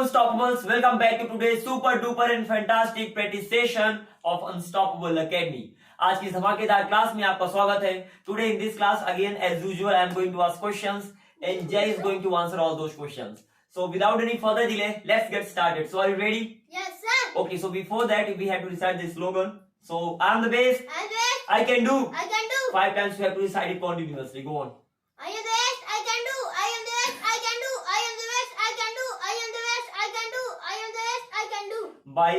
Unstoppables, welcome back to today's super duper and fantastic practice session of Unstoppable Academy. आज की धमाकेदार class में आपका स्वागत है. Today in this class again as usual I am going to ask questions and Jay is going to answer all those questions. So without any further delay, let's get started. So are you ready? Yes, sir. Okay, so before that we have to recite this slogan. So I am the best. I'm the best. I can do. I can do. 5 times you have to recite it continuously. Go on. I am the best. I can do. I am the best. I can do. I am the best. I can do. I am the best. I can do. I am the best. I can do. By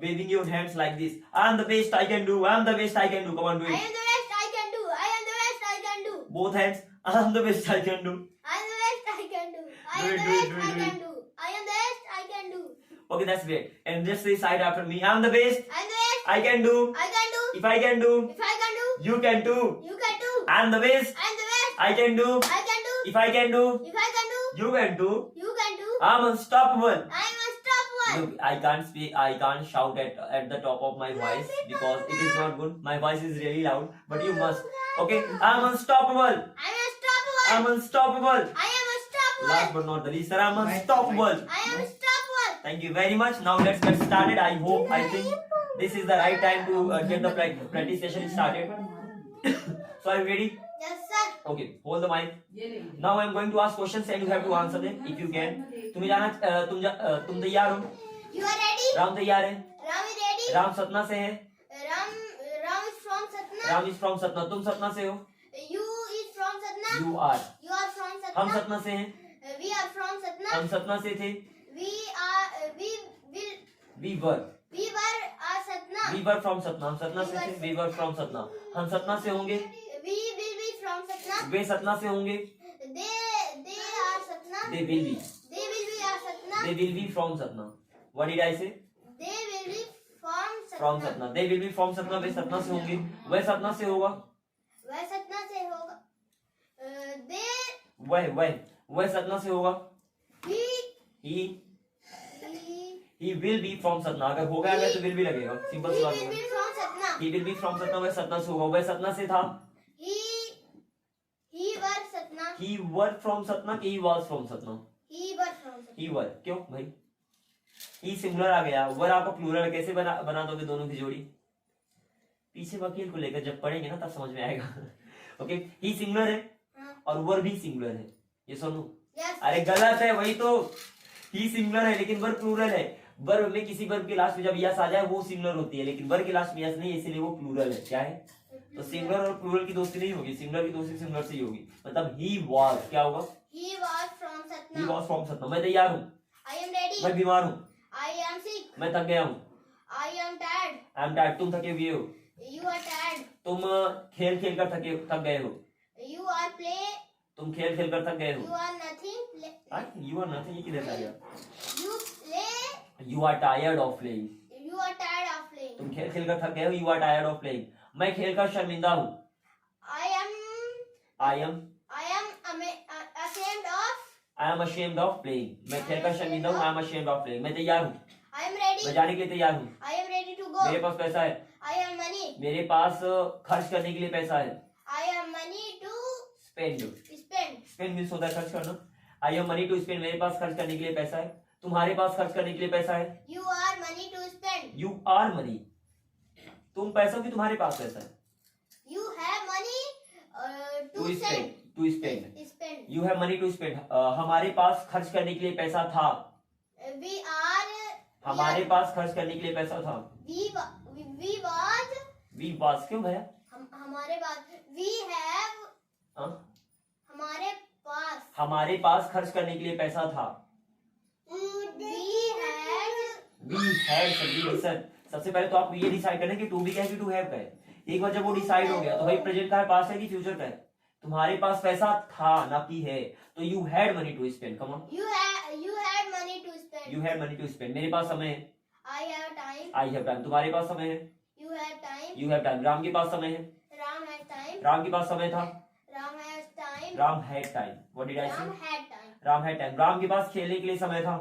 waving your hands like this. I am the best. I can do. I am the best. I can do. Come on, do I it. am the best. I can do. I am the best. I can do. Both hands. I am the best. I can do. I am the best. I can do. I am Do it, the do it, best. do it, I do can do. I am the best. I can do. Okay, that's great. And just recite after me. I am the best. I am the best. I can do. I can do. If I can do, If I can do, you can do. you can do. I am the best. I am the best. I can do. I can do. If I can do, If I can do, you can do. you can do. I am unstoppable. I am unstoppable. Look, I can't speak. I can't shout at the top of my voice because it is not good. My voice is really loud, but you must. Okay, I am unstoppable. I am unstoppable. I am unstoppable. I am unstoppable. Last but not the least, sir, I am unstoppable. I am unstoppable. Thank you very much. Now let's get started. I think this is the right time to get the practice session started. So are you ready? Yes, sir. Okay, hold the mic. Now I am going to ask questions and you have to answer them if you can. तुम तैयार हो? You are ready? Ram तैयार है? Ram is ready? Ram Satna से है? Ram is from Satna. Ram is from Satna. तुम सतना से हो? You is from Satna. You are. You are from Satna. हम सतना से हैं? We are from Satna. हम सतना से थे? We are. We were. We were are Satna. We were from Satna. हम सतना से थे? We were from Satna. हम सतना से होंगे? We will be from Satna. वे सतना से होंगे? They are Satna. They will be. They will be are Satna. They will be from Satna. What did I say? They will be from Satna. From Satna. They will be from Satna. वे सतना से होंगे? वह सतना से होगा? वह सतना से होगा. वह सतना से होगा? He will be from Satna. अगर होगा अगर तो will be लगेगा. सिंपल सी बात है. He will be from Satna. He will be from Satna. वह सतना से होगा. वह सतना से था? He were Satna. He were from Satna कि he was from Satna? He were from Satna. He were. क्यों भाई? ही सिंगुलर आ गया. वर आपका प्लूरल कैसे बना दोगे दोनों की जोड़ी? पीछे वकील को लेकर जब पढ़ेंगे ना तब समझ में आएगा. ओके, ही सिंगुलर है और वर भी सिंगुलर है. ये सुनो. Yes. अरे गलत है. वही तो ही सिंगुलर है लेकिन वर प्लूरल है. वर्ब में किसी वर्ब के लास्ट में जब यस आ जाए वो सिंगुलर होती है लेकिन वर्ब के लास्ट में यस नहीं, इसलिए वो प्लूरल है. क्या है? तो सिंगुलर और प्लूरल की दोस्ती नहीं होगी. सिंगुलर की दोस्ती सिंगुलर से ही होगी. मतलब ही वाज क्या होगा? He was from Satna. He was from Satna. मैं तैयार हूँ. I am ready. मैं बीमार हूँ. I am sick. मैं थक गया हूँ. I am tired. I am tired. तुम थके हुए हो. You are tired. तुम खेल खेल कर थक गए हो. You are play. तुम खेल खेल कर थक गए हो. You are nothing. You are nothing. ये किधर से आ गया? You play. You are tired of playing. You are tired of playing. तुम खेल खेल कर थक गए हो. You are tired of playing. मैं खेल कर शर्मिंदा हूँ. I am ashamed of. I am ashamed of playing. मैं खेल कर शर्मिंदा हूँ. I am ashamed of playing. मैं तैयार हूँ. I am ready. मैं जाने के लिए तैयार हूँ. I am ready to go. मेरे पास पैसा है. I am money. मेरे पास खर्च करने के लिए पैसा है. I am money to spend. spend. Spend means होता है खर्च करना. I am money to spend. मेरे पास खर्च करने के लिए पैसा है. तुम्हारे पास खर्च करने के लिए पैसा है. You are money to spend. You are money. तुम पैसा कि तुम्हारे पास पैसा है. You have money to to spend. spend. To spend. Spend. You have money to spend. हमारे पास खर्च करने के लिए पैसा था. We are. हमारे पास खर्च करने के लिए पैसा था. We was. We was. क्यों भैया? हमारे पास. We have. हाँ? हमारे पास. हमारे पास खर्च करने के लिए पैसा था. We had. लिसन. सबसे पहले तो आप ये डिसाइड करना कि टू बी का है कि टू हैव का है. एक बार जब वो डिसाइड हो गया तो भाई प्रेजेंट का है, पास्ट है कि फ्यूचर का है. तुम्हारे पास पैसा था ना कि है. तो you had money to spend. Come on. You had money to spend. You had money to spend. मेरे पास समय है. I have time. I have time. तुम्हारे पास समय है. You have time. You have time. Ram के पास समय है. Ram has time. राम के पास समय था. Ram has time. Ram had time. What did I से? Ram had time. Ram had time. Ram के पास खेलने के लिए समय था.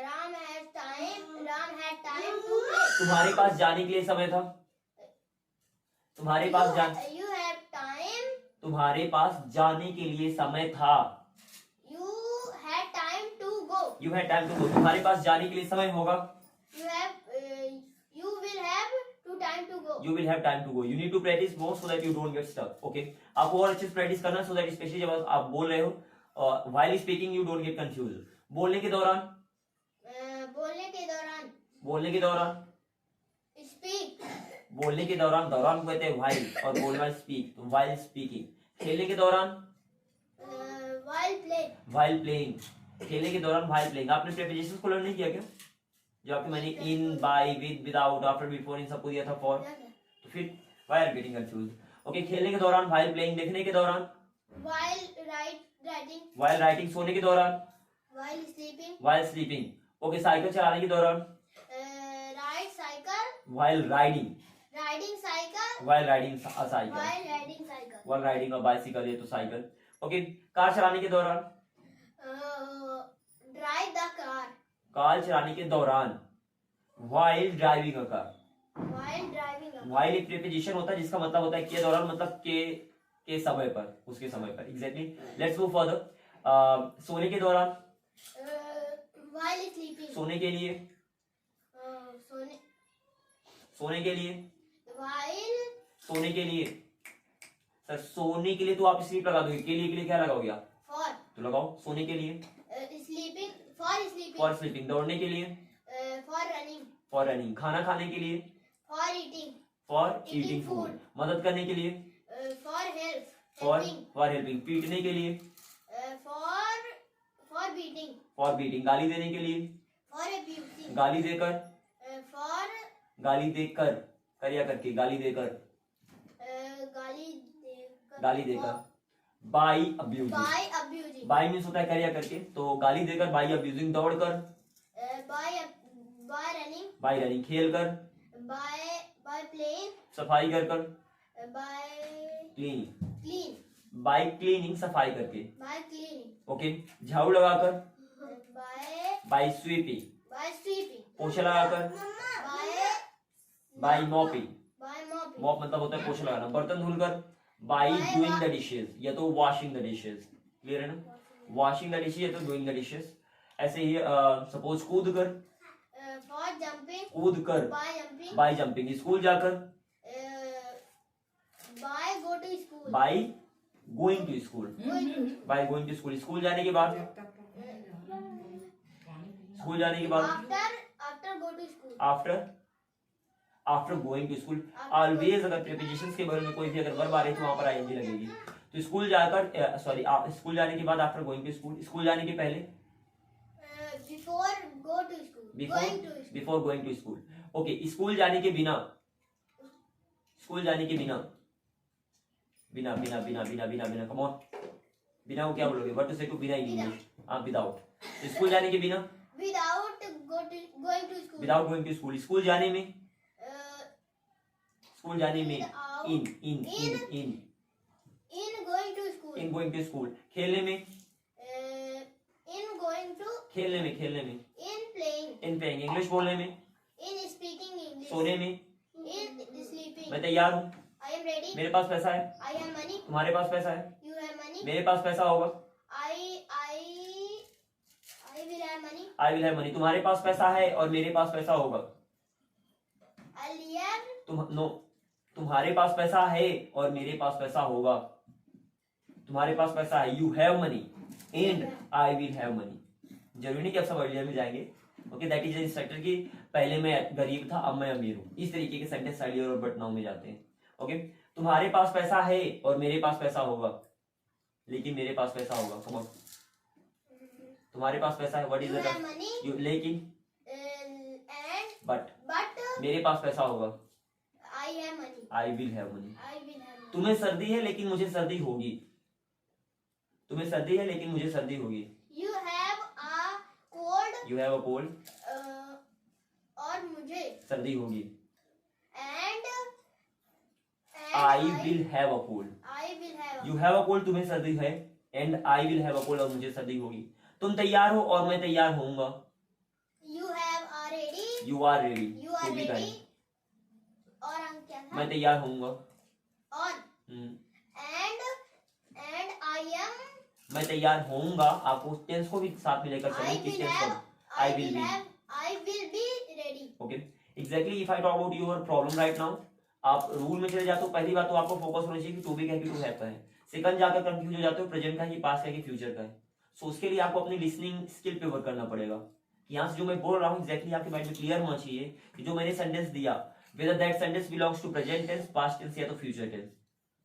Ram has time. Ram had time to play. तुम्हारे पास जाने के लिए समय था. तुम्हारे पास You have time. तुम्हारे पास जाने के लिए समय था. You had time to go. You had time to go. तुम्हारे पास जाने के लिए समय होगा. You will have to time to go. You will have time to go. You need to practice more so that you don't get stuck. Okay. आपको और अच्छे से प्रैक्टिस करना so that स्पेशली जब आप बोल रहे हो while speaking you don't get confused. बोलने के दौरान speak. बोलने के दौरान को कहते हैं while और बोलना speak. तो while speaking. खेलने के दौरान while playing. खेलने के दौरान while playing. आपने प्रीपोजिशंस को लर्न नहीं किया क्या? जो आपके मैंने in, by, with, without, after, before इन सबको दिया था for. तो फिर why are you getting confused? Okay, खेलने के दौरान while playing. देखने के दौरान while writing. सोने के दौरान while sleeping. Okay, साइकिल चलाने के दौरान while riding cycle. while riding a cycle. while riding a bicycle ये तो साइकिल. ओके, कार चलाने के दौरान Drive the car. कार चलाने के दौरान while driving a car. while एक प्रीपोजिशन होता है जिसका मतलब होता है के दौरान, मतलब के समय पर, उसके समय पर. एग्जैक्टली. Let's move further. सोने के दौरान While sleeping. सोने के लिए सोने के लिए While सोने के लिए सर सोने के लिए तो आप स्लीप लगा दोगे. के लिए क्या लगाओगे आप? for तो लगाओ सोने के लिए. sleeping. For sleeping. For sleeping. दौड़ने के लिए For running. For running. खाना खाने के लिए For eating. For Eating eating food. food. मदद करने के लिए For help. For Helping. Helping. पीटने के लिए For beating. For beating. गाली देने के लिए For abusing. गाली देकर. For गाली देकर कर या करके. गाली देकर. गाली देकर. By abusing. By abusing. By means होता है कर या करके, तो गाली देकर. By abusing. दौड़कर. By running. By running. खेल कर. By playing. सफाई कर कर. By cleaning. clean. By cleaning. सफाई करके. By cleaning. ओके. झाड़ू लगाकर. By by sweeping. sweeping. पोछा लगाकर. By mopping. By mopping. Mop मतलब होता है पोछा लगाना. बर्तन धुलकर. बाई डूइंग द डिशेज या तो वॉशिंग द डिशेज. क्लियर है ना? वॉशिंग द डिशेज या तो डूइंग द डिशेज. ऐसे ही सपोज कूद कर. For jumping. कूद कर. By jumping. By jumping. School जाकर. By go to school. By going to school. Going to. By going to school. School जाने के बाद. स्कूल जाने के बाद. After go to school. After going to school. Always अगर प्रीपोजिशंस के बारे में कोई भी अगर वर्ब आ रही है तो वहां पर आईएनजी लगेगी. तो स्कूल जाकर सॉरी स्कूल जाने के बाद. After going to school. School जाने के पहले. Before go to school. Going to school. Before going to school. Okay. School जाने के बिना. स्कूल जाने के बिना. बिना बिना बिना बिना बिना बिना. Come on. बिना को क्या बोलोगे? व्हाट टू से टू बिना इन इंग्लिश. विदाउट. स्कूल जाने के बिना. Without going to school. Without going to school. School जाने में. स्कूल जाने में. Without. In In going to school. In going to school. खेलने में. In going to. खेलने में. In playing. In playing. English बोलने में. In speaking English. सोने में. In sleeping. मैं तैयार हूँ. I am ready. मेरे पास पैसा है. I have money. तुम्हारे पास पैसा है. You have money. मेरे पास पैसा होगा. I will have money. I will have money. तुम्हारे पास पैसा है और मेरे पास पैसा होगा. I'll have. तुम्हारे पास पैसा है और मेरे पास पैसा होगा. तुम्हारे पास पैसा है. You have money and I will have money. जरूरी नहीं कि आप सब अर्लियर में जाएंगे. ओके. दैट इज इंस्ट्रक्टर की पहले मैं गरीब था अब मैं अमीर हूं. इस तरीके के सेंटेंस अर्लियर और बट नाउ में जाते हैं. ओके. तुम्हारे पास पैसा है और मेरे पास पैसा होगा. लेकिन मेरे पास पैसा होगा. Come on. तुम्हारे पास पैसा है. What is You have the money. लेकिन And बट but मेरे पास पैसा होगा. I have money. I will have money. I will have money. तुम्हें सर्दी है लेकिन मुझे सर्दी होगी. तुम्हें सर्दी है लेकिन मुझे सर्दी होगी. You have a cold. You have a cold. और मुझे. सर्दी होगी. And I will have a cold. I will have. You have a cold. तुम्हें सर्दी है. And I will have a cold. और मुझे सर्दी होगी. तुम तैयार हो और मैं तैयार होऊंगा. You have already. You are ready. You are ready. और हम क्या था? मैं तैयार होऊंगा. और and I am मैं तैयार होऊंगा, आपको टेंस को भी साथ में लेकर चलें किस टेंस को, I will be, I will be ready. Okay exactly. If I talk about your problem right now, आप रूल में चले जाते हो, पहली बात तो आपको फोकस होना चाहिए कि टू बी का है कि टू हैव का है। सेकंड जाकर कंफ्यूज हो जाते हो प्रेजेंट का है कि पास्ट का है कि फ्यूचर का है। सो उसके लिए आपको अपनी लिसनिंग स्किल पे वर्क करना पड़ेगा। यहाँ से जो मैं बोल रहा हूँ एग्जैक्टली आपके माइंड में क्लियर होना चाहिए कि जो मैंने सेंटेंस दिया whether that sentence belongs to present tense, past tense या तो फ्यूचर टेंस।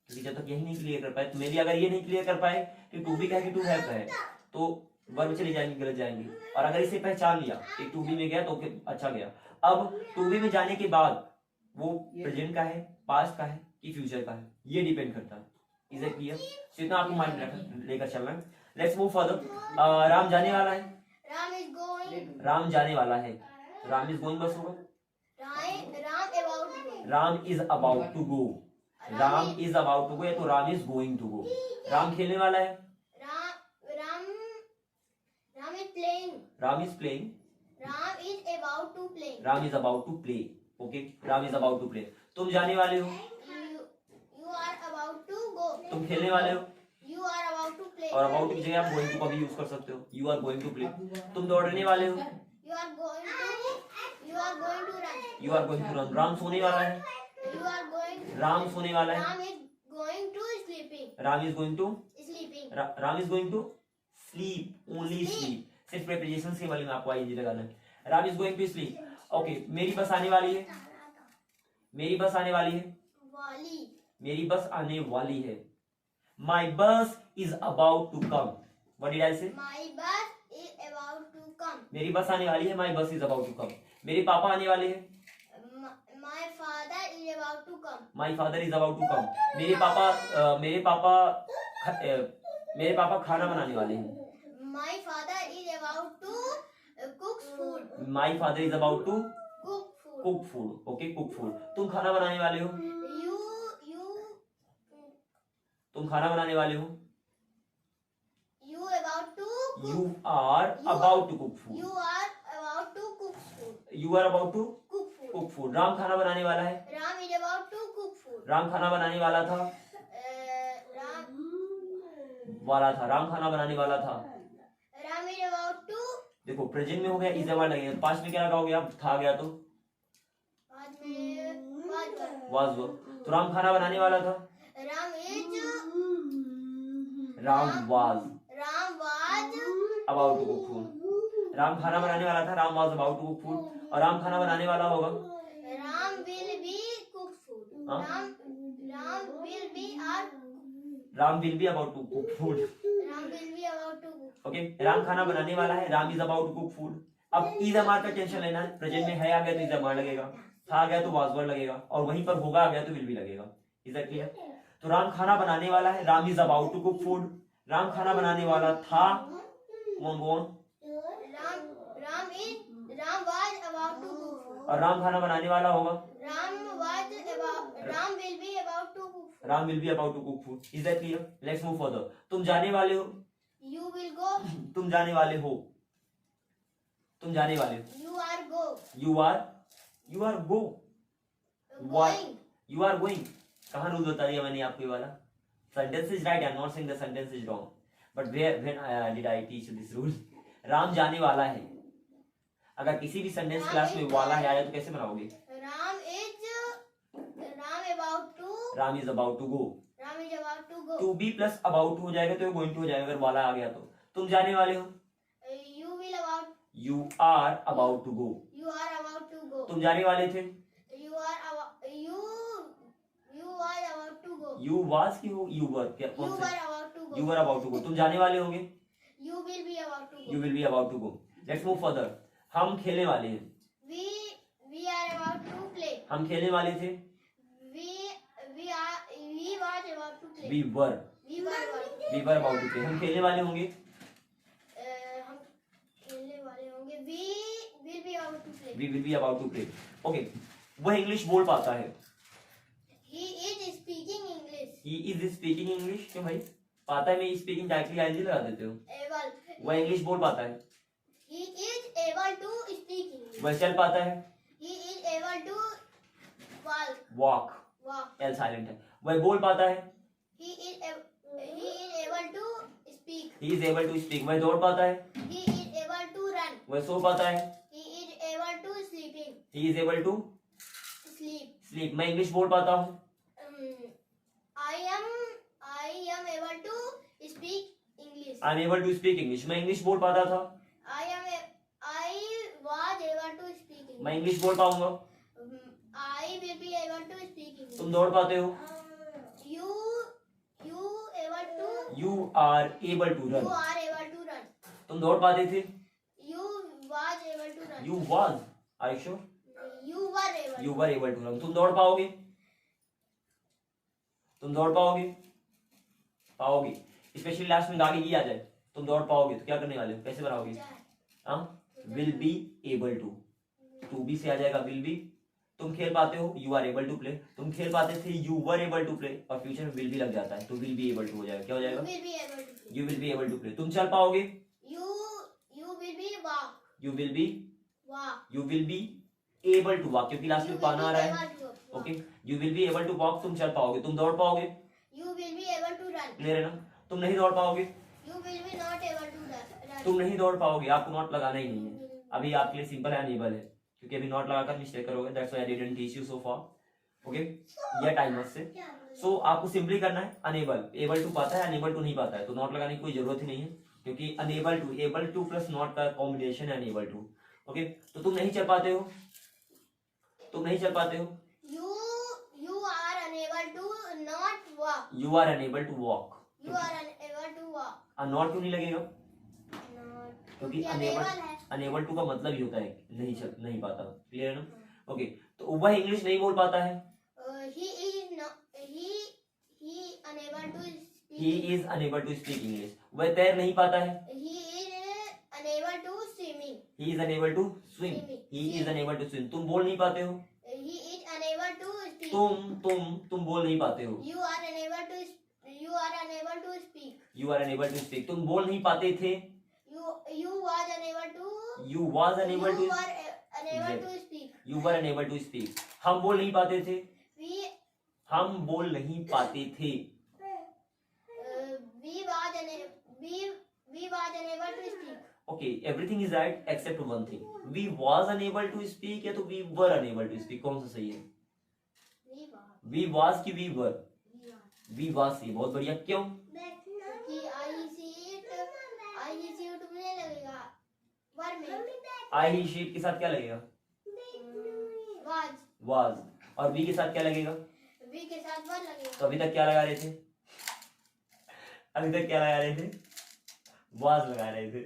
क्योंकि जब तक यही नहीं क्लियर कर पाए, तो मेरी अगर ये नहीं क्लियर कर पाए कि टू बी का है कि टू हैव का है, तो वर्ब चली जाएंगी, गलत जाएंगी। और अगर इसे पहचान लिया कि टू बी में गया तो अच्छा गया। अब टू बी में जाने के बाद वो प्रेजेंट का है, पास्ट का है कि फ्यूचर का है, ये डिपेंड करता है। Is it clear? सो इतना आपको माइंड में लेकर चलना है। Let's move further. राम जाने वाला है, Ram is going. राम जाने वाला है, राम इज गोइंग बस होगा, Ram about to go. Ram is about to go, Ram is about to go या तो Ram is going to go. Ram खेलने वाला है, Ram is playing. Ram is playing, Ram is about to play. Ram is about to play, okay Ram is about to play. तुम जाने वाले हो, You are about to go. तुम खेलने वाले हो, You are about to play. और अबाउट की जगह आप गोइंग टू का भी यूज कर सकते हो, you are going to play. तुम दौड़ने वाले हो, You are going to run. You are going to run. Ram सोने वाला है, You are going. राम सोने वाला है, Ram is going to sleeping. Ram is going to, Sleeping. Ram is going to sleep, only sleep. सिर्फ प्रेपोजिशन के वाले में आपको आईएनजी लगाना है। Ram is going to sleep. Okay मेरी बस आने वाली है, मेरी बस आने वाली है, Wali. मेरी बस आने वाली है। My bus is about to come, what did I say? My bus is about to come. मेरी बस आने वाली है, my bus is about to come. मेरे पापा आने वाले हैं, My father is about to come. My father is about to come. मेरे पापा खाना बनाने वाले हैं, My father is about to cook food. My father is about to Cook food. Cook food, okay cook food. तुम खाना बनाने वाले हो, तुम खाना बनाने वाले हो, You about to cook. You are about to cook food, You are about to cook food. You are about to Cook food. Cook food. Ram खाना बनाने वाला है, Ram is about to cook food. Ram खाना बनाने वाला था, राम खाना बनाने वाला था। Ram is about to. देखो प्रेजेंट में हो गया इज अबाउट लगेगा, पास्ट में क्या लगाओगे आप, था गया तो बाद में वाज वो। तो राम खाना बनाने वाला था, Ram is. Ram was Ram was. About to cook food. Ram खाना बनाने वाला था, Ram was about to cook food. और राम खाना बनाने वाला होगा, Ram will be cook food. हाँ? Ram will be Ram will be about to cook food, Ram will be about to cook. Okay. Ram खाना बनाने वाला है, Ram is about to cook food. अब इज अमार का टेंशन लेना है, प्रेजेंट में है आ गया तो इज अमार लगेगा, था आ गया तो वाज वर लगेगा, और वहीं पर होगा आ गया तो विल बी लगेगा। Is that clear? तो राम खाना बनाने वाला है, Ram is about to cook food. Ram खाना बनाने वाला था, कौन कौन? Ram was about to cook food. और राम खाना बनाने वाला होगा, Ram will be about to cook food. Ram will be about to cook food. Is that clear? Let's move further. तुम जाने वाले हो, You will go. तुम जाने वाले हो, तुम जाने वाले हो। You are go. You are go, Going. You are going. कहाँ रूल बता दिया मैंने आपको ये वाला? Sentence is right, I am not saying the sentence is wrong, but when did I teach this rule? Ram जाने वाला है, अगर किसी भी सेंटेंस क्लास में वाला है आया तो कैसे बनाओगे? Ram is about to go, Ram is about to go. To be plus about हो जाएगा तो गोइंग टू हो जाएगा अगर वाला आ गया तो। तुम जाने वाले हो, You will about. You are about to go. You are about to go. तुम जाने वाले थे, You are about. You are about to go. You was की हो, यू वर क्या, You कौन were सा? about to go. You were about to go. तुम जाने वाले होगे, You will be about to go. You will be about to go. Let's move further. हम खेलने वाले हैं, We are about to play. हम खेलने वाले थे, We was about to play. We were We were about. We were about to play. हम खेलने वाले होंगे, हम खेलने वाले होंगे. We will be about to play. We will be about to play, okay. वह इंग्लिश बोल पाता है, He is speaking English. He is speaking English. क्यों भाई? पाता है, मैं स्पीकिंग डायरेक्टली आईएनजी लगा देते हो। Able. वह इंग्लिश बोल पाता है, He is able to speak English. वह चल पाता है, He is able to walk. Walk, Walk. L silent है। वह बोल पाता है, He is able to speak. He is able to speak, वह दौड़ पाता है, He is able to run. वह सो पाता है, He is able to sleeping. He is able to Sleep. Sleep. मैं इंग्लिश बोल पाता हूँ, I am able to speak English. I am able to speak English. मैं इंग्लिश बोल पाता था, I was able to speak English. मैं English बोल पाऊंगा। I will be able to speak English. तुम दौड़ पाते हो, You able to. You are able to You run. are able to run. तुम दौड़ पाते थे, You was able to run. You was, are you sure, You were able. You were able to run. तुम दौड़ पाओगे, तुम दौड़ पाओगे, पाओगे। स्पेशली लास्ट में आगे की आ जाए, तुम दौड़ पाओगे तो क्या करने वाले हो, कैसे बनाओगे? हाँ, will be able to be से आ जाएगा विल बी। तुम खेल पाते हो, you are able to play. तुम खेल पाते थे, you were able to play, और फ्यूचर में विल बी लग जाता है तो विल बी एबल टू हो जाएगा। क्या हो जाएगा? You will be able to. You will be able to play. तुम चल पाओगे, You will be walk. You will be, Walk. You will be able to walk, क्योंकि लास्ट You में will पाना आ be रहा है। able to walk. Okay, you will be able to walk, तुम चल पाओगे। तुम दौड़ पाओगे, You will be able to run. Clear है ना? तुम नहीं दौड़ पाओगे, You will be not able to run. तुम नहीं दौड़ पाओगे, आपको नॉट लगाना ही नहीं है। अभी आपके लिए सिंपल है, अनेबल है, क्योंकि अभी नॉट लगाकर मिस्टेक करोगे, that's why I didn't teach you so far. Okay, या टाइमर से। सो आपको सिंपली करना है अनेबल। एबल टू पाता है, अनेबल टू नहीं पाता है, तो नॉट लगाने की कोई जरूरत ही नहीं है, क्योंकि unable to, able to plus not का कॉम्बिनेशन है अनेबल टू। ओके, तो तुम नहीं चल पाते हो, तुम नहीं चल पाते हो, You are unable to not walk. You are unable to walk. You are unable to walk. Not क्यों नहीं लगेगा? Not. क्योंकि unable है. अनेबल टू का मतलब ही होता है नहीं पाता। क्लियर है ना? ओके, तो वह इंग्लिश नहीं बोल पाता है, He is not. He unable to speak. He is unable to speak English. वह तैर नहीं पाता है, He is unable to swimming. He is unable to swim, he is unable to swim. तुम बोल नहीं पाते हो, He is unable to speak. तुम बोल नहीं पाते हो, You are unable to. You are unable to speak. You are unable to speak. तुम बोल नहीं पाते थे, You was unable to. You was unable You to, were unable to speak. You were unable to speak. हम बोल नहीं पाते थे, We हम बोल नहीं पाते थे, we was unable to speak. Okay, everything is right except one thing. We was unable to speak या तो we were unable to speak, कौन सा सही है? We was. वी वाज की we were? We was. We was सही, बहुत बढ़िया। क्यों? कि I see it तुमने लगेगा वर में आई ही शीट के साथ क्या लगेगा? वाज. वाज। और बी के साथ क्या लगेगा? वी के साथ वर लगेगा. तो अभी तक क्या लगा रहे थे? अभी तक क्या लगा रहे थे? वाज लगा रहे थे।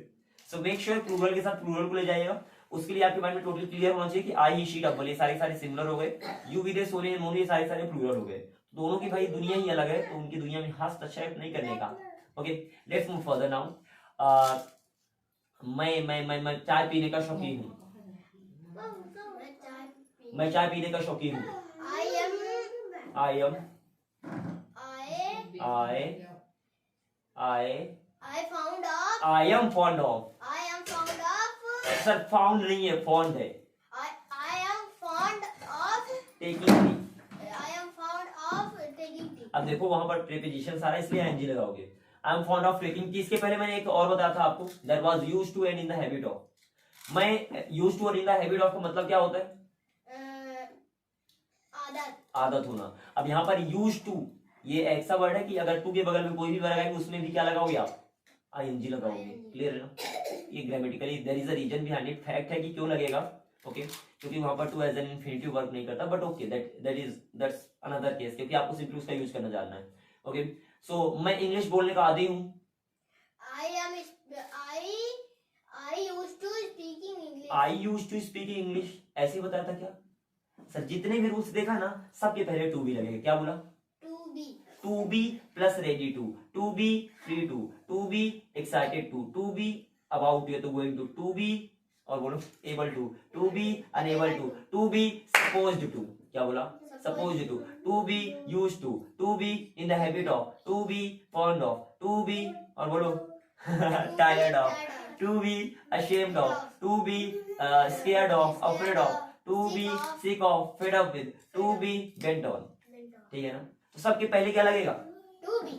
सो मेक श्योर प्लूरल के साथ प्लूरल को ले जाइएगा। उसके लिए आपके माइंड में टोटली क्लियर होना चाहिए कि आई ही शीट अव्वल, ये सारे सिमिलर हो गए, यू विदे सोने मोने ये सारे प्लूरल हो गए। दोनों की भाई दुनिया ही अलग है, तो उनकी दुनिया में हस्तक्षेप नहीं करने का। Okay, let's move further now. मैं चाय पीने का शौकीन हूँ, मैं चाय पीने का शौकीन हूँ। I am I am, I am fond of. Sir found नहीं है, फॉन्ड है। Taking tea. अब देखो वहां पर प्रीपोजिशन सारा, इसलिए एनजी लगाओगे। I am fond of taking tea. इसके पहले मैंने एक और बताया था आपको, that was used to and in the habit of. मैं यूज्ड टू और इन द हैबिट ऑफ का मतलब क्या होता है? आदत होना। अब यहाँ पर यूज्ड टू ये ऐसा वर्ड है कि अगर टू के बगल में कोई भी वर्ड आएगा उसमें भी क्या लगाओगे आप? आईएनजी लगाओगे। क्लियर है ना? ये grammatically there is a reason behind it. Fact है कि क्यों लगेगा, ओके, क्योंकि वहां पर to as an infinitive work नहीं करता, but okay that's another case, क्योंकि आपको सिंपली उसका यूज करना जानना है। ओके, सो मैं इंग्लिश बोलने का आदी हूँ। आई यूज टू स्पीकिंग इंग्लिश, ऐसे ही बताया था क्या सर? जितने भी रूल्स देखा ना, सबके पहले टू बी लगेगा। क्या बोला? To be plus ready to be free to be excited to be about you, तो गोइंग टू बी, और बोलो able to be unable to be supposed to. क्या बोला? Supposed to be used to be in the habit of, to be fond of, to be, और बोलो tired of, to be ashamed of, to be scared of, afraid of, to be sick of, fed up with, to be bent on। ठीक है ना? तो सबके पहले क्या लगेगा?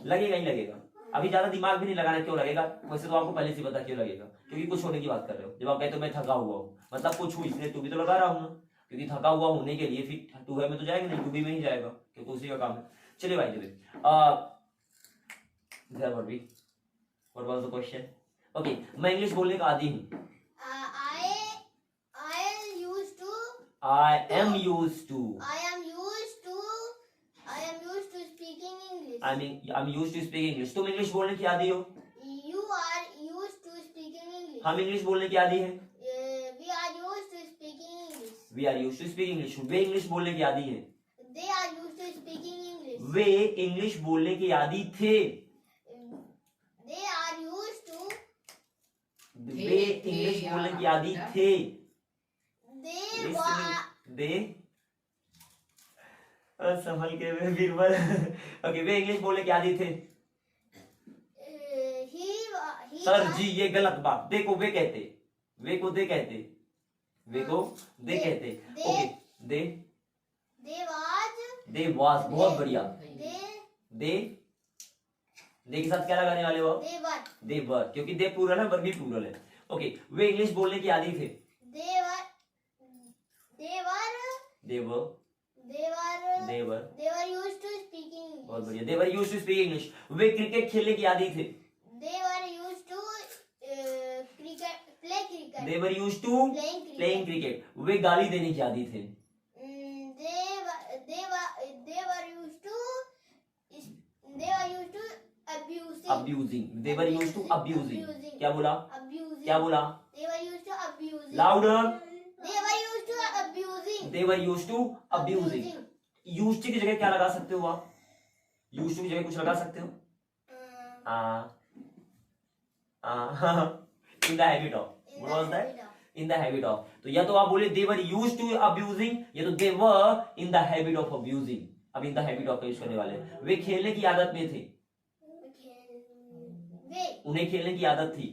लगेगा ही लगेगा। अभी ज्यादा दिमाग भी नहीं लगाना, क्यों लगेगा? वैसे तो आपको पहले से पता क्यों लगेगा, क्योंकि कुछ होने की बात कर रहे हो। जब आप कहते हो मैं थका हुआ हूँ, मतलब कुछ हूँ, इसलिए टू भी तो लगा रहा हूँ ना, क्योंकि थका हुआ होने के लिए फिर टू है में तो जाएगा नहीं, टू बी में ही जाएगा, क्योंकि उसी का काम है। चलिए भाई चलिए, what was the question? Okay, मैं इंग्लिश बोलने का आदी हूँ। I am used to speaking English. I'm used to speak English. तुम इंग्लिश बोलने की आदी हो? You are used to speaking English. हम इंग्लिश बोलने की आदी हैं? We are used to speaking English. We are used to speak English. Way English बोलने की आदी हैं? They are used to speaking English. Way English बोलने की आदी थे? They are used to. Way English बोलने की आदी थे? They संभल के बीरबल। ओके, वे इंग्लिश बोलने की आदी थे? सर जी ये गलत बात। देखो वे कहते, वे को दे कहते, वे को दे कहते। ओके, दे वाज, बहुत बढ़िया। दे के साथ क्या लगाने वाले हो? दे वर, क्योंकि दे प्लूरल है, वर भी प्लूरल है। ओके, वे इंग्लिश बोलने की आदी थे? They were used to speaking English. बहुत बढ़िया, they were used to speak English. Way cricket खेलने की आदी थे? They were used to play cricket. They were used to playing cricket. वे गाली देने की आदी थे? They were used to abusing. They were used to abusing. क्या बोला? Abusing. क्या बोला? They were used to abusing. Louder. They were used to abusing. They were used to abusing. Used की जगह क्या लगा सकते हो आप? Used की जगह कुछ लगा सकते हो? In the habit of. What was that? In the habit of. तो या तो आप बोले they were used to abusing, या तो they were in the habit of abusing. अब in the habit of का यूज करने वाले। वे खेलने की आदत में थे? उन्हें खेलने की आदत थी?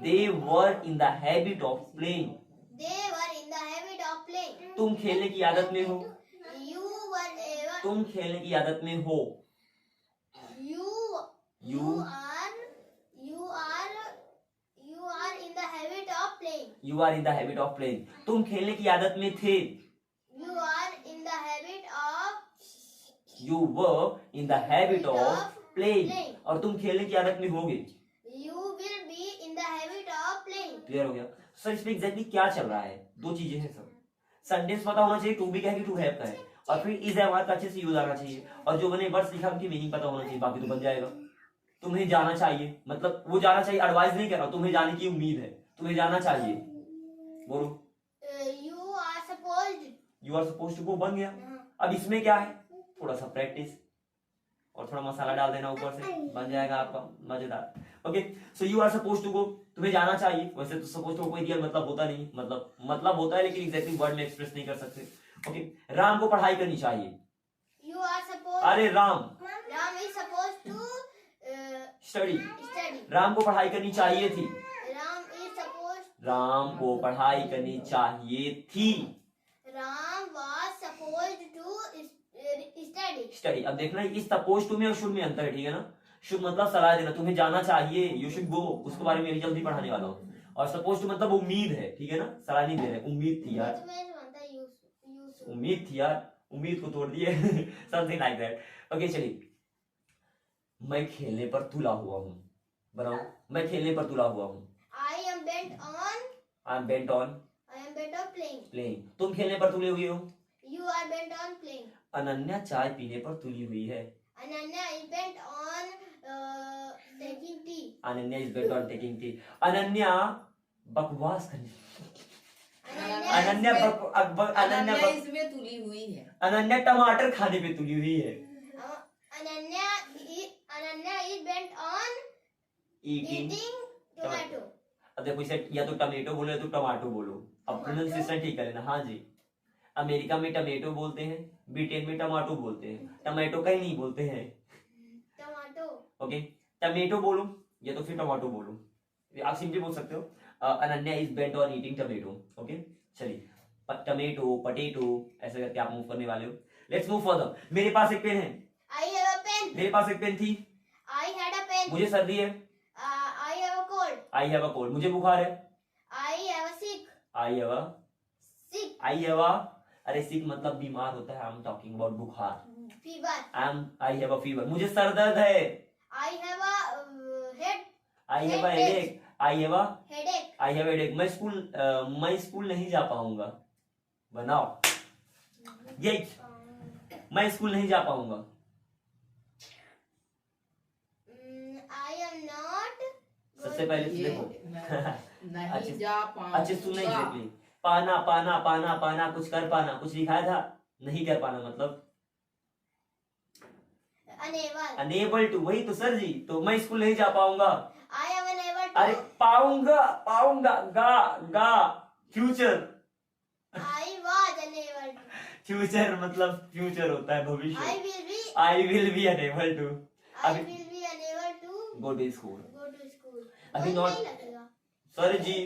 They were in the habit of playing. तुम खेलने की आदत में हो? तुम खेलने की आदत में हो? You are in the habit of playing. You are in the habit of playing. तुम खेलने की आदत में थे? You are in the habit of. You were in the habit of playing. और तुम खेलने की आदत में होगे? You will be in the habit of playing. Clear हो गया? सर इसमें एग्जैक्टली क्या चल रहा है? दो चीजें हैं सर। सेंटेंस पता होना चाहिए, टू बी क्या है कि टू हैव का है, और फिर इज हमारे का अच्छे से यूज आना चाहिए, और जो मैंने वर्ड्स लिखा उनकी मीनिंग पता होना चाहिए, बाकी तो बन जाएगा। तुम्हें जाना चाहिए, मतलब वो जाना चाहिए, एडवाइस नहीं कर रहा, तुम्हें जाने की उम्मीद है, तुम्हें जाना चाहिए। बोलो। You are supposed to go बन गया। अब इसमें क्या है? थोड़ा सा प्रैक्टिस और थोड़ा मसाला डाल देना ऊपर से, बन जाएगा आपका मजेदार। Okay, so you are supposed to go, तुम्हें जाना चाहिए। वैसे तो सपोज्ड टू कोई रियल मतलब होता नहीं, मतलब होता है लेकिन एग्जैक्टली वर्ड में एक्सप्रेस नहीं कर सकते। ओके, राम को पढ़ाई करनी चाहिए। You are supposed. अरे Ram is supposed to study. Ram को पढ़ाई करनी चाहिए थी। राम को पढ़ाई करनी चाहिए थी। Ram was supposed to study. अब देखना इस सपोज्ड टू में और शुड में अंतर है, ठीक है ना? शुड मतलब सलाह देना, तुम्हें जाना चाहिए, यू शुड गो, उसके बारे में अभी जल्दी पढ़ाने वाला हूँ। और सपोज्ड टू मतलब उम्मीद है, ठीक है ना? सलाह नहीं दे रहे, उम्मीद थी यार, उम्मीद थी यार, उम्मीद को तोड़ दिए। Something like that. ओके चलिए, मैं खेलने पर तुला हुआ हूँ। बनाओ, मैं खेलने पर तुला हुआ हूँ। I am bent on playing. तुम खेलने पर तुले हुए हो। You are bent on playing. Ananya चाय पीने पर तुली हुई है। Ananya is bent on taking tea. Ananya is bent on taking tea. Ananya बकवास करनी। अनन्या इसमें तुली हुई है। अनन्या टमाटर खाने पे तुली हुई है। Ananya is bent on eating tomato. अब देखो इसे या तो टमेटो बोलो या तो टमाटो बोलो, अब प्रोनाउंसिएशन ठीक कर लेना। हाँ जी, अमेरिका में टमेटो बोलते हैं, ब्रिटेन में टमाटो बोलते हैं, टमाटो कहीं नहीं बोलते हैं। टमाटो। ओके, टमेटो बोलो या तो फिर टमाटो बोलो, आप सिंपली बोल सकते हो Ananya is bent on eating tomato. Okay चलिए, टमेटो पटेटो ऐसे करके आप मूव करने वाले हो। Let's move further. मेरे पास एक पेन है। pen. मेरे पास एक पेन थी. I had a pen. मुझे सर्दी है. I have a cold. I have a cold. मुझे बुखार है. I have a sick. I have a. Sick. I have a. अरे sick मतलब बीमार होता है. I'm talking about बुखार. Fever. I have a fever. मुझे सर दर्द है. I have a head. I have a headache. I have a. Headache. I have a headache. मैं स्कूल नहीं जा पाऊंगा. बनाओ. ये मैं स्कूल नहीं जा पाऊंगा. I am not. सबसे पहले ये देखो. नहीं जा पाऊंगा। अच्छे सुने एग्जैक्टली. पाना पाना पाना पाना कुछ कर पाना कुछ लिखाया था. नहीं कर पाना मतलब Unable. Unable to. वही तो सर जी. तो मैं स्कूल नहीं जा पाऊंगा. I am unable to. अरे पाऊंगा पाऊंगा गा गा. Future. I was unable to. Future मतलब फ्यूचर होता है भविष्य. I will be. I will be unable to. I will be unable to go to school. go to school. अभी कोई not- नहीं लगेगा. सर जी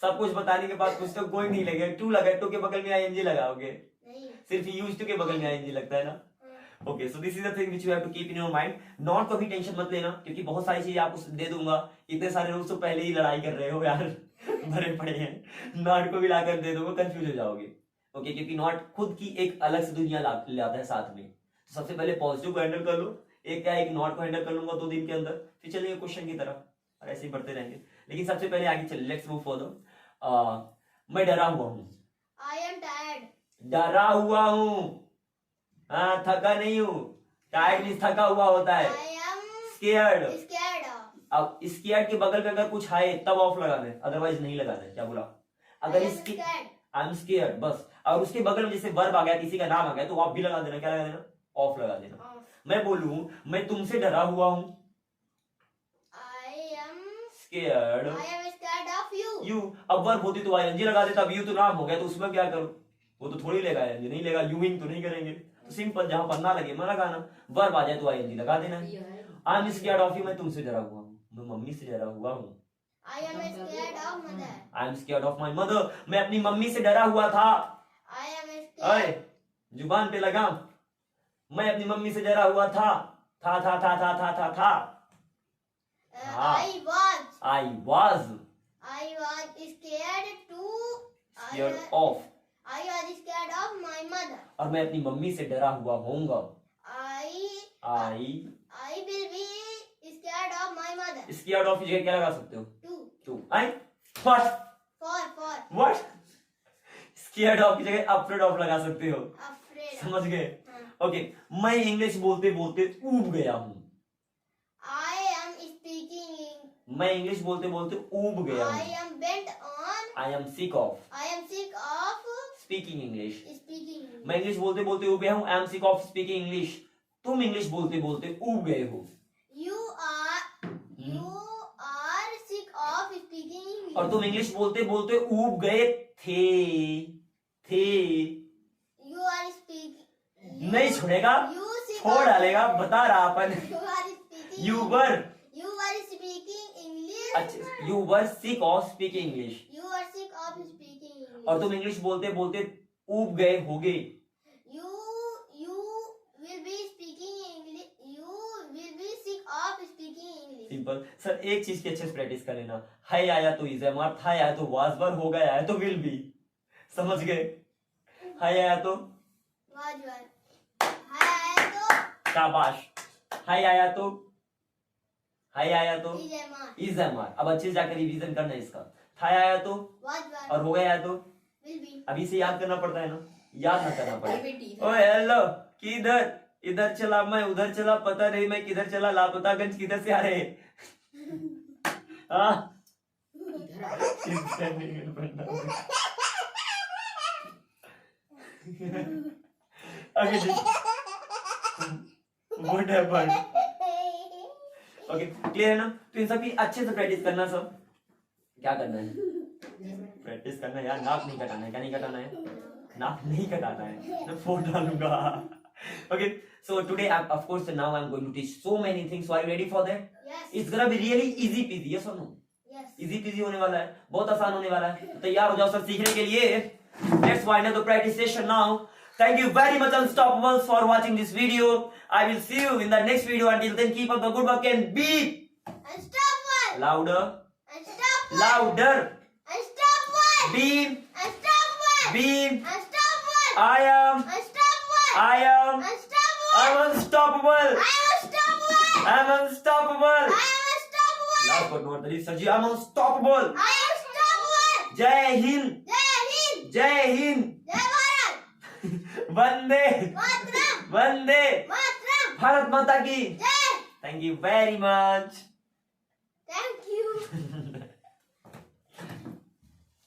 सब कुछ बताने के बाद कुछ तो कोई नहीं लगेगा. टू लगा. टू के बगल में आईएनजी लगाओगे. नहीं. सिर्फ यूज टू के बगल में आईएनजी लगता है ना. Okay so this is the thing which you have to keep in your mind. Not को भी टेंशन मत लेना क्योंकि बहुत सारी चीजें आपको दे दूंगा. इतने सारे रूल्स तो पहले ही लड़ाई कर रहे हो यार. भरे पड़े हैं. नॉट को भी लाकर दे दूंगा कंफ्यूज हो जाओगे. ओके क्योंकि नॉट खुद की एक अलग से दुनिया लाता है साथ में. तो सबसे पहले पॉजिटिव को हैंडल कर लो. एक क्या एक नॉट को हैंडल कर लूंगा 2 दिन के अंदर. फिर चलेंगे क्वेश्चन की तरफ और ऐसे ही बढ़ते रहेंगे. लेकिन सबसे पहले आगे चले. Let's move further. मैं डरा हुआ हूँ. I am tired. डरा हुआ हूँ. हाँ थका नहीं हूँ. टायर्ड मींस थका हुआ होता है. I am scared. scared of. अब स्केयर्ड के बगल में अगर कुछ है तब ऑफ लगाना है. अदरवाइज नहीं लगाना है. क्या बोला? I अगर am इसकी scared. आई एम स्केयर्ड बस. और उसके बगल में जैसे वर्ब आ गया किसी का नाम आ गया तो ऑफ भी लगा देना. क्या लगा देना? ऑफ लगा देना. Of. मैं बोलूं मैं तुमसे डरा हुआ हूँ. I am scared scared of you. You. अब वर्ब होती तो आईएनजी लगा देता. अब यू तो नाम हो गया तो उसमें क्या करूं? वो तो थोड़ी लेगा आईएनजी. नहीं लेगा. यूइंग तो नहीं करेंगे. तो सिंपल जहां पर ना लगे मैं लगाना. वर्ब आ जाए तो आईएनजी लगा देना. I am scared of you. मैं तुमसे डरा हुआ हूँ. मैं मम्मी से डरा हुआ हूँ. I am scared of mother. I am scared of my mother. मैं अपनी मम्मी से डरा हुआ था. I am अरे scared. जुबान पे लगा. मैं अपनी मम्मी से डरा हुआ था. था था था था था था था. हाँ. I was. I was scared to. Scared of. I was scared of my mother. और मैं अपनी मम्मी से डरा हुआ होऊंगा. I I will be scared of my mother. Scared of की जगह क्या लगा सकते हो? Two. I what For. What. Scared of की जगह अफ्रेड ऑफ लगा सकते हो. Afraid. समझ गए? हाँ. ओके. मैं इंग्लिश बोलते बोलते ऊब गया हूँ. I am speaking. मैं इंग्लिश बोलते बोलते ऊब गया I हूँ. am bent on. I am sick of I am sick of speaking English. speaking. मैं इंग्लिश बोलते बोलते ऊब गया हूँ. I am sick of speaking English. तुम इंग्लिश बोलते बोलते ऊब गए हो. You are sick of speaking English. और तुम इंग्लिश बोलते बोलते ऊब गए थे. You are speaking. नहीं छोड़ेगा. You sick छोड़ of- डालेगा. बता रहा अपन. You are speaking. You were. You are speaking English. अच्छा you were sick of speaking English. You are sick of speaking English. और तुम इंग्लिश बोलते बोलते ऊब गए होगे. You will be speaking English. You will be sick of speaking English. Simple. Sir एक चीज की अच्छे से प्रैक्टिस कर लेना. है आया तो इज एमआर. था आया तो वाज वर. हो गया है तो विल बी. समझ गए? है आया तो Was one. Hi, तो शाबाश. है आया तो is a man. Is MR. अब अच्छे से जाकर रिवीजन करना है इसका. था आया तो Was one. और हो गया है तो Will be. अभी से याद करना पड़ता है ना. याद ना करना पड़े. बेटी ओए हेलो किधर. इधर चला मैं उधर चला पता नहीं मैं किधर चला. लापतागंज किधर से आ रहे. हाँ अभी व्हाट हैपेंड. ओके क्लियर है ना. तो इन सब की अच्छे से प्रैक्टिस करना. सब क्या करना है? प्रैक्टिस करना है यार. नाक नहीं कटाना है. क्या नहीं कटाना है? नाक नहीं कटाना है. मैं फोन डालूंगा. Okay, so today of course now I'm going to teach so many things. So are you ready for that? Yes. It's gonna be really easy peasy. Yes or no? Yes. Easy PG होने वाला है. बहुत आसान होने वाला है. तो तैयार हो जाओ सर सीखने के लिए. Let's wind up the practice session now. Thank you very much, Unstoppables, for watching this video. I will see you in the next video. Until then, keep up the good work and be Unstoppable. louder, Unstoppable. louder. Unstoppable. Be, Unstoppable. Unstoppable. I am, Unstoppable. I am, Unstoppable. I'm unstoppable. I am unstoppable. I'm unstoppable. I am unstoppable. Last but not the least, Sir Ji, I'm unstoppable. I am unstoppable. Jai Hind, Jai Hind. Jai Hind. Jai Bharat. Vande, Matram. Vande. Matram. Bharat Mata ki. Jai. Thank you very much.